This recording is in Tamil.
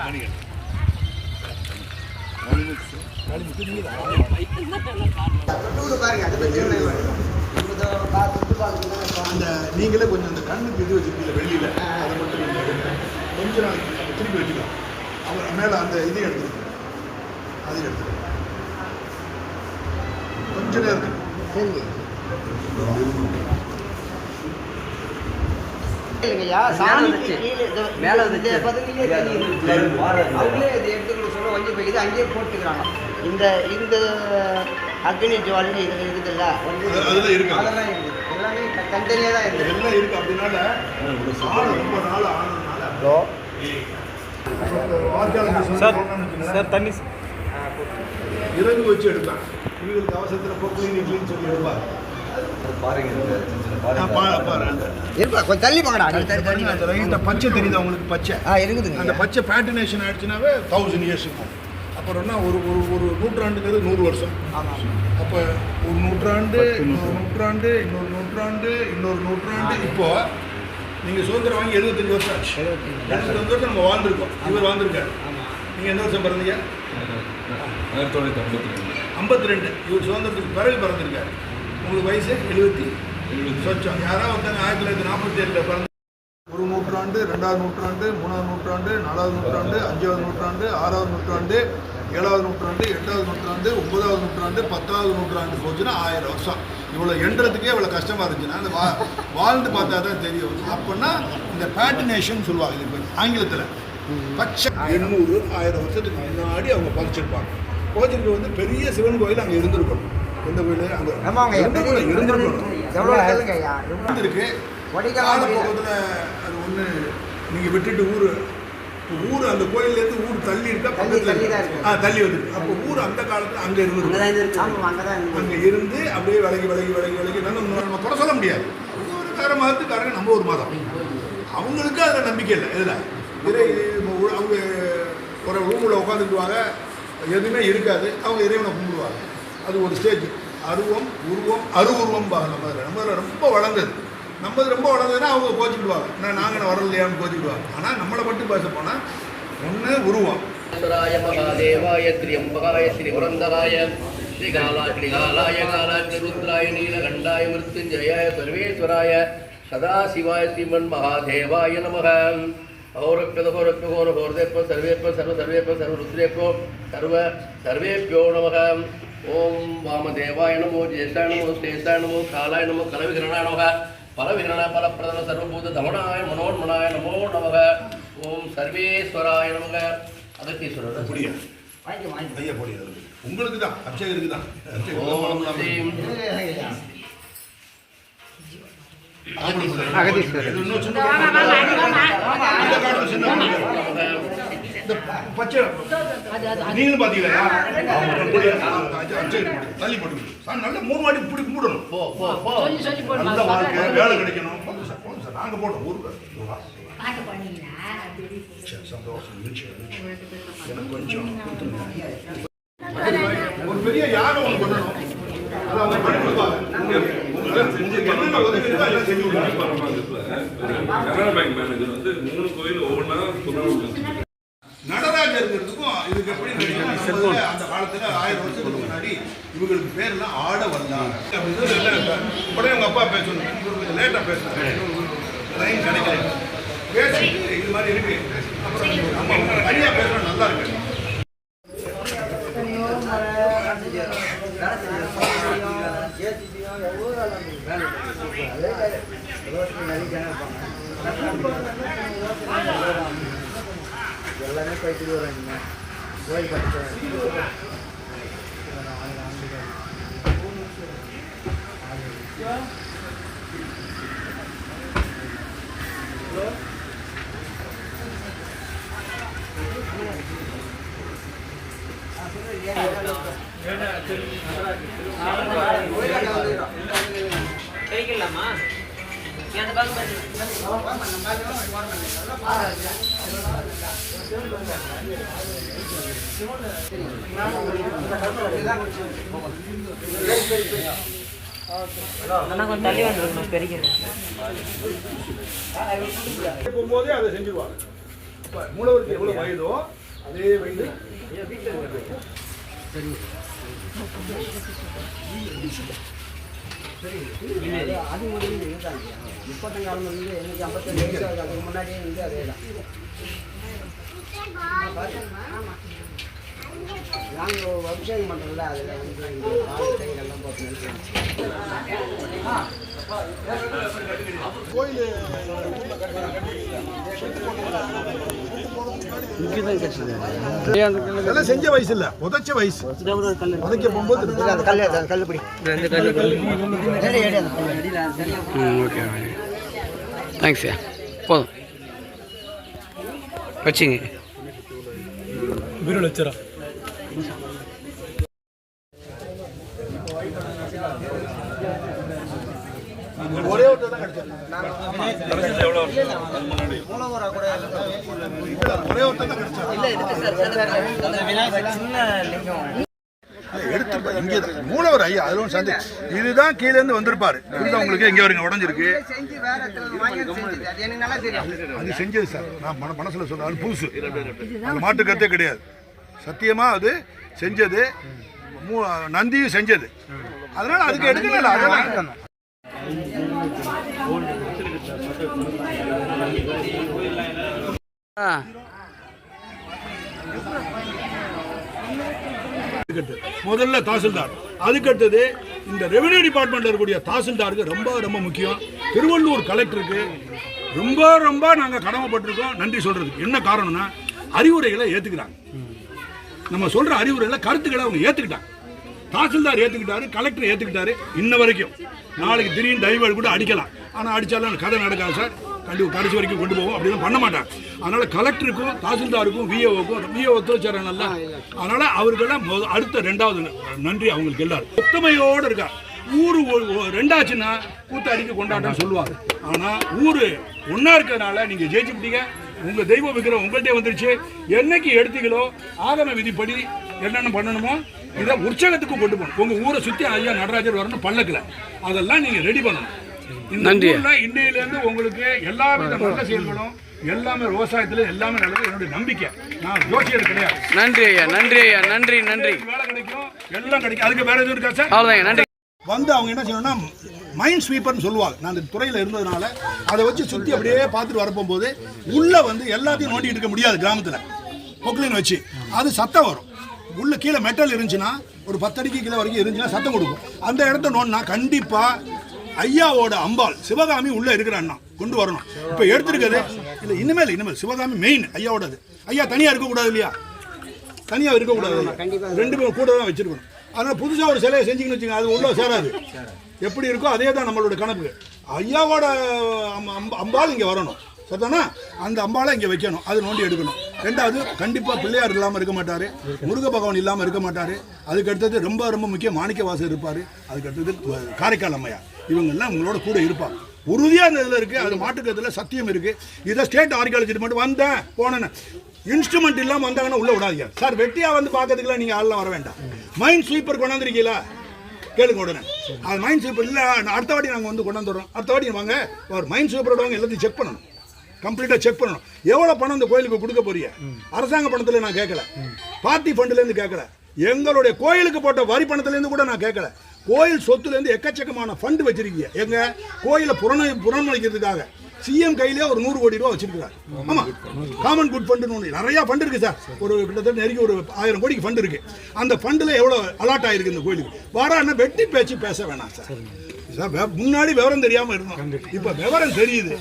அந்த நீங்களே கொஞ்சம் அந்த கண்ணுக்கு இது வச்சுருக்கீங்க வெளியில் அதை மட்டும் நீங்கள் கொஞ்சம் நாளைக்கு நம்ம திருப்பி வச்சுக்கலாம். அவர் மேலே அந்த இதையும் எடுத்துருக்கோம், அதையும் எடுத்துருக்கோம் கொஞ்ச நேரம். அங்கேயே போட்டுக்கிறாங்க. இந்த இந்த அக்னி ஜுவாலின்னு இதில் இருக்குதுல்ல, அதெல்லாம் இருக்கு, அதெல்லாம் இருக்குது, எல்லாமே தனித்தனியாக தான் இருக்குது, எல்லாம் இருக்குது. அப்படின்னால ரொம்ப நாள் ஆனதுனால சார் தண்ணி இறகு வச்சு எடுப்பாங்க. இவங்களுக்கு அவசரத்தில் போக்குவரத்து இட்லின்னு சொல்லி எடுப்பாங்க. கொஞ்சம் தள்ளி போங்கடா. இந்த பச்சை தெரியுது அவங்களுக்கு, பச்சை இருக்குதுங்க. அந்த பச்சை பேட்டினேஷன் ஆயிடுச்சுனாவே 1000 years இருக்கும். அப்புறம்னா ஒரு ஒரு நூற்றாண்டுங்கிறது 100 வருஷம். அப்போ ஒரு நூற்றாண்டு, இன்னொரு நூற்றாண்டு, இன்னொரு நூற்றாண்டு, இன்னொரு நூற்றாண்டு. இப்போ நீங்கள் சுதந்திரம் வாங்கி 75 வருஷம் ஆச்சு. 75 வருஷம் நம்ம வாழ்ந்துருக்கோம். இவர் வாழ்ந்துருக்காரு. நீங்கள் எந்த வருஷம் பிறந்தீங்க? 1952. இவர் சுதந்திரத்துக்கு பிறகு பிறந்திருக்காரு. உங்களுக்கு வயசு 70 சொச்சம். யாராவது ஒருத்தங்க 1947 பிறந்த ஒரு நூற்றாண்டு, 2வது நூற்றாண்டு, 3வது நூற்றாண்டு, 4வது நூற்றாண்டு, 5வது நூற்றாண்டு, 6வது நூற்றாண்டு, 7வது நூற்றாண்டு, 8வது நூற்றாண்டு, 9வது நூற்றாண்டு, 10வது நூற்றாண்டு போச்சுன்னா 1000 வருஷம். இவ்வளோ எண்ணுறதுக்கே இவ்வளோ கஷ்டமாக இருந்துச்சுன்னா அந்த வாழ்ந்து பார்த்தா தான் தெரியும். அப்படின்னா இந்த பேட்டினேஷன் சொல்லுவாங்க. இது ஆங்கிலத்தில் பச்சை 800 1000 வருஷத்துக்கு முன்னாடி அவங்க பதிச்சிருப்பாங்க. கோச்சிருக்கு வந்து பெரிய சிவன் கோயில் அங்கே இருந்திருக்கணும். எந்த கோயில்? அங்கே இருந்திருக்கணும். இருந்திருக்கு. காலப்போகத்தில் அது ஒன்று நீங்கள் விட்டுட்டு ஊர் அந்த கோயிலேருந்து ஊர் தள்ளி இருக்கா, பக்கத்தில் தள்ளி வந்துருக்கு. அப்போ ஊர் அந்த காலத்தில் அங்கே இருந்துருக்கு. அங்கே இருந்து அப்படியே விலகி நம்ம குறை சொல்ல முடியாது. ஒரு கார மதத்துக்காரங்க நம்ம ஒரு மதம், அவங்களுக்கு அதில் நம்பிக்கை இல்லை. இதில் அவங்க ஒரு ரூமில் உட்காந்துக்குவாங்க, எதுவுமே இருக்காது. அவங்க இறைவனை கும்பிடுவாங்க. அது ஒரு ஸ்டேஜ். அருவுருவம் நம்ம ரொம்ப வளர்ந்தது. நம்மது ரொம்ப வளர்ந்ததுன்னா அவங்க கோச்சிக்கிடுவாங்க. நாங்கள் வரலையான்னு கோச்சிக்கிடுவாங்க. ஆனால் நம்மளை மட்டும் பேச போனால் ஒன்று உருவம். மகாதேவாய திரியம்பகாய ஸ்ரீபுரந்தராய ஸ்ரீகாலாய காலாக்னிருத்ராய நீலகண்டாய மிருத்யுஞ்சயாய சர்வேஸ்வராய சதாசிவாய ஸ்ரீமன் மகாதேவாய நமக. அஹோரப்யதோரப்யகோரஹோர்தேப்ப சர்வேப்ப சர்வசர்வேப்ப சர்வருத்ரேப்போ சர்வேப்யோ நமக. ஓம் வாமதேவாய நமோ, ஜேஷ்டாய நமோ, ஸ்ரேஷ்டாய நமோ, காலாய நமோ, கலவிகிரணாய நமக. பலவிகிரண பலப்பிரதன சர்வபூத தமனாய மனோன்மனாய நமோ நமக. ஓம் சர்வேஸ்வராய நமக. அகத்தீஸ்வரர் ஐயா போடி, உங்களுக்கு தான், அபிஷேகருக்கு தான். நீங்களும் பாத்தீங்களா? தள்ளி போட்டு நல்ல 3 வாட்டி இப்படி கும்பிடணும். நல்ல வாழ்க்கை, வேலை கிடைக்கணும். நாங்க போட்டோம் ஊருக்கு சந்தோஷம். எனக்கு கொஞ்சம் ஒரு பெரிய யாகம் ஒன்று பண்ணணும். அதை அவங்க பண்ணி கொடுப்பாங்க. என்னென்ன உதவி இருக்கோ எல்லாம் செஞ்சு நடராஜருக்கும் இதுக்கு எப்படி அந்த காலத்துல 1000 வருஷத்துக்கு முன்னாடி இவங்களுக்கு பேர்லாம் ஆட வந்தாங்க அப்படின்னு உடனே உங்க அப்பா பேசணும். கொஞ்சம் லேட்டா பேசுறாங்க, லைன் கிடைக்கல. பேசிட்டு இது மாதிரி இருக்கு. அப்புறம் நம்ம தனியா பேசுறது நல்லா இருக்கு. எல்லாமே போயிட்டு வராங்க. கோயில் படிச்சு கிடைக்கலாமா? கொஞ்சம் தள்ளி வந்துருக்கணும். பெருகிறேன் போகும்போதே அதை செஞ்சுருவாங்க. மூலவருக்கு எவ்வளவு வயதோ அதே வயது அது முடிவு இருக்காங்க. முப்பத்தஞ்சாலும் வந்து எனக்கு 55 வயசு ஆகுது. அதுக்கு முன்னாடியே வந்து அதே தான். நாங்கள் அபிஷேகம் பண்ணுறோம்ல, அதில் வந்து பால் தேங்கெல்லாம் போட்டு கோயில் இதெல்லாம் செஞ்ச வயசு இல்ல, உதைச்ச வயசு. உதைக்க போகும்போது அந்த கல்லுப்படி ஓகே தேங்க்ஸ் போதும் வச்சுங்க வீரல் வச்சுரா ஒரே ஒருத்தர் தான் கிடைச்சாரு. ஒரே ஒருத்தர் தான் கிடைச்சாரு. எடுத்து இங்கே மூலவர் ஐயா, அதுல ஒன்றும் சந்தேகம். இதுதான் கீழே இருந்து வந்திருப்பாரு. உங்களுக்கு எங்க வருங்க உடஞ்சிருக்கு. செஞ்சு வேற அது எனக்கு நல்லா தெரியும். அது செஞ்சது சார், நான் மனசுல சொல்றேன். அது புதுசு, அது மாட்டு கருத்தே கிடையாது. சத்தியமா அது செஞ்சது, நந்தியும் செஞ்சது. அதனால அதுக்கு எடுக்கல. அதெல்லாம் முதல்ல தாசில்தார், அதுக்கடுத்தது இந்த ரெவென்யூ டிபார்ட்மெண்ட்ல இருக்கக்கூடிய தாசில்தாருக்கு ரொம்ப ரொம்ப முக்கியம். திருவள்ளூர் கலெக்டருக்கு ரொம்ப நாங்கள் கடமைப்பட்டிருக்கோம் நன்றி சொல்றதுக்கு. என்ன காரணம்னா அறிவுரைகளை ஏத்துக்கிறாங்க. நம்ம சொல்ற அறிவுரைகளை கருத்துக்களை அவங்க ஏத்துக்கிட்டாங்க. தாசில்தார் ஏத்துக்கிட்டாரு, கலெக்டர் ஏத்துக்கிட்டாரு. இன்ன வரைக்கும் நாளைக்கு திடீர்னு டைவர்ட் கூட அடிக்கலாம், ஆனால் அடிச்சாலும் கதை நடக்காது சார். கண்டிப்பாக கடைசி வரைக்கும் கொண்டு போவோம் அப்படின்னு பண்ண மாட்டாங்க. அதனால கலெக்டருக்கும் தாசில்தாருக்கும் விஓ ஒத்துழைச்சாரங்கல்ல, அதனால அவருக்கெல்லாம் அடுத்த 2வது நன்றி அவங்களுக்கு எல்லாரும். ஒத்துமையோடு இருக்கா. ஊர் ரெண்டாச்சுன்னா கூத்தாடிக்கு கொண்டாட்டம் சொல்லுவாங்க. ஆனால் ஊர் ஒன்றா இருக்கிறதுனால நீங்கள் ஜெயிச்சுட்டீங்க. உங்கள் தெய்வ விக்கிரம் உங்கள்கிட்ட வந்துருச்சு. என்னைக்கு எடுத்தீங்களோ ஆகம விதிப்படி என்னென்ன பண்ணணுமோ இதை உற்சாகத்துக்கு கொண்டு போகணும். உங்கள் ஊரை சுற்றி ஐயா நடராஜர் வரணும் பல்லக்கில், அதெல்லாம் நீங்கள் ரெடி பண்ணணும். நன்றி. இன்னையிலேருந்து உங்களுக்கு எல்லா வித நல்ல செயல்களும் எல்லாமே விவசாயத்தில் எல்லாமே நல்லது என்னுடைய நம்பிக்கை. நான் ஜோசியர் கிடையாது. நன்றி ஐயா, நன்றி ஐயா, நன்றி நன்றி. வேலை கிடைக்கும், எல்லாம் கிடைக்கும். அதுக்கு வேற எதுவும் இருக்கா சார்? அவ்வளோதாங்க, நன்றி. வந்து அவங்க என்ன செய்யணும்னா மைண்ட் ஸ்வீப்பர்னு சொல்லுவாங்க. நான் இந்த துறையில் இருந்ததுனால அதை வச்சு சுற்றி அப்படியே பார்த்துட்டு வரப்போகும்போது உள்ளே வந்து எல்லாத்தையும் நோண்டிட்டு இருக்க முடியாது. கிராமத்தில் பொக்லின் வச்சு அது சத்தம் வரும். உள்ள கீழே மெட்டல் இருந்துச்சுன்னா ஒரு 10 அடிக்கு கீழே வரைக்கும் இருந்துச்சுன்னா சத்தம் கொடுக்கும். அந்த இடத்த நோண்டினா கண்டிப்பாக ஐயாவோட அம்பாள் சிவகாமி உள்ள இருக்கிற அண்ணா கொண்டு வரணும். இப்போ எடுத்துருக்கிறது இல்லை, இனிமேல் சிவகாமி மெயின் ஐயாவோடது. ஐயா தனியாக இருக்கக்கூடாது இல்லையா, தனியாக இருக்கக்கூடாது. 2 பேரும் கூட தான் வச்சிருக்கணும். அதனால் புதுசாக ஒரு சிலையை செஞ்சுங்கன்னு வச்சுங்க, அது உள்ள சேராது. எப்படி இருக்கோ அதே தான் நம்மளோட கணக்கு. ஐயாவோட அம்பாள் இங்கே வரணும் சத்தானா, அந்த அம்பாளை இங்கே வைக்கணும். அது நோண்டி எடுக்கணும். 2வது கண்டிப்பாக பிள்ளையார் இல்லாமல் இருக்க மாட்டார், முருக பகவான் இல்லாமல் இருக்க மாட்டார். அதுக்கடுத்தது ரொம்ப முக்கியம் மாணிக்க வாசர் இருப்பார். அதுக்கடுத்தது காரைக்கால் அம்மையார். இவங்கெல்லாம் உங்களோட கூட இருப்பாங்க. உறுதியாக இந்த இதில் இருக்குது. அது மாட்டுக்கிறதுல சத்தியம் இருக்குது. இதை ஸ்டேட் ஆர்கியாலஜி டிபார்ட்மெண்ட் வந்தேன் போனேன்னு இன்ஸ்ட்ருமெண்ட் இல்லாமல் வந்தாங்கன்னா உள்ளே விடாதீங்க சார். வெட்டியாக வந்து பார்க்கறதுக்குலாம் நீங்கள் ஆள்லாம் வர வேண்டாம். மைண்ட் ஸ்வீப்பர் கொண்டாந்துருக்கீங்களா கேளுங்க உடனே. அது மைண்ட் ஸ்வீப்பர் இல்லை, அடுத்த வாட்டி நாங்கள் வந்து கொண்டாந்துடுறோம். அடுத்த வாட்டி வாங்க, ஒரு மைண்ட் ஸ்வீப்பரோட வாங்க, எல்லாத்தையும் செக் பண்ணணும், கம்ப்ளீட்டாக செக் பண்ணணும். எவ்வளோ பணம் இந்த கோயிலுக்கு கொடுக்க போறீங்க? அரசாங்க பணத்தில் நான் கேட்கல, பார்ட்டி ஃபண்டுலேருந்து கேட்கல, எங்களுடைய கோயிலுக்கு போட்ட வரி பணத்துலேருந்து கூட நான் கேட்கல. கோயில் சொத்துலேருந்து எக்கச்சக்கமான ஃபண்டு வச்சிருக்கீங்க. எங்க கோயிலை புறமளிக்கிறதுக்காக சிஎம் கையிலே ஒரு 100 கோடி ரூபா வச்சிருக்கிறார். ஆமா, காமன் குட் ஃபண்டுன்னு ஒன்று நிறையா ஃபண்டு இருக்கு சார். ஒரு கிட்டத்தட்ட நெருங்கி ஒரு 1000 கோடிக்கு ஃபண்டு இருக்கு. அந்த ஃபண்டில் எவ்வளோ அலாட் ஆயிருக்கு இந்த கோயிலுக்கு? வாரான்னா வெட்டி பேச்சு பேச வேணாம் சார். முன்னாடி விவரம் தெரியாமல் இருந்தோம், இப்போ விவரம் தெரியுது.